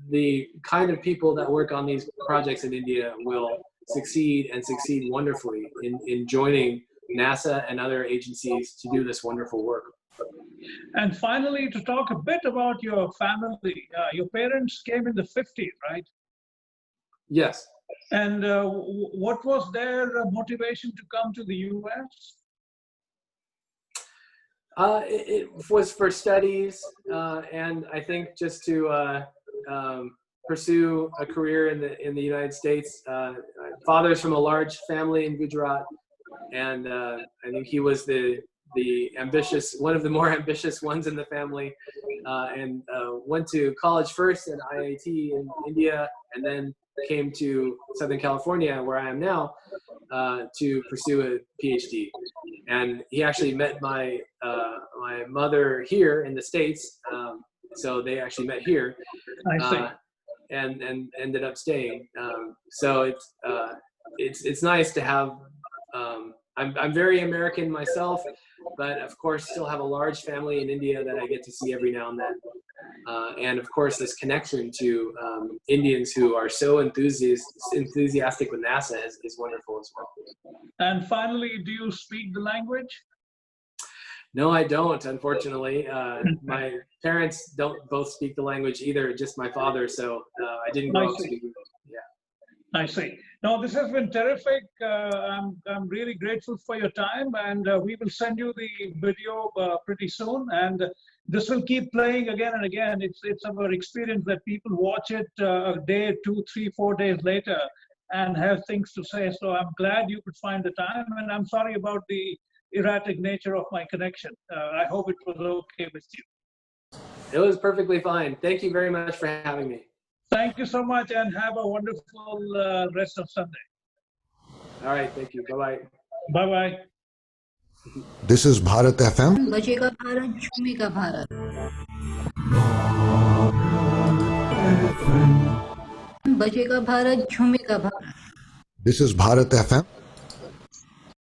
the kind of people that work on these projects in India will succeed and succeed wonderfully in joining NASA and other agencies to do this wonderful work. And finally, to talk a bit about your family, your parents came in the 50s, right? Yes. And what was their motivation to come to the US? It was for studies, and I think just to pursue a career in the United States. Father's from a large family in Gujarat, and I think he was the one of the more ambitious ones in the family, and went to college first at IIT in India, and then came to Southern California, where I am now, to pursue a PhD. And he actually met my mother here in the States, so they actually met here, and ended up staying. So it's nice to have. I'm very American myself, but of course still have a large family in India that I get to see every now and then. And of course this connection to Indians who are so enthusiastic with NASA is wonderful as well. And finally, do you speak the language? No, I don't, unfortunately. My parents don't both speak the language either, just my father, so I didn't grow up speaking it. Yeah. I see. No, this has been terrific. I'm really grateful for your time, and we will send you the video pretty soon. And this will keep playing again and again. It's our experience that people watch it a day, 2, 3, 4 days later and have things to say. So I'm glad you could find the time, and I'm sorry about the erratic nature of my connection. I hope it was okay with you. It was perfectly fine. Thank you very much for having me. Thank you so much, and have a wonderful rest of Sunday. All right, thank you. Bye-bye. Bye-bye. This is Bharat FM. बजेगा भारत झूमेगा भारत बजेगा Bharat झूमेगा Bharat This is Bharat FM.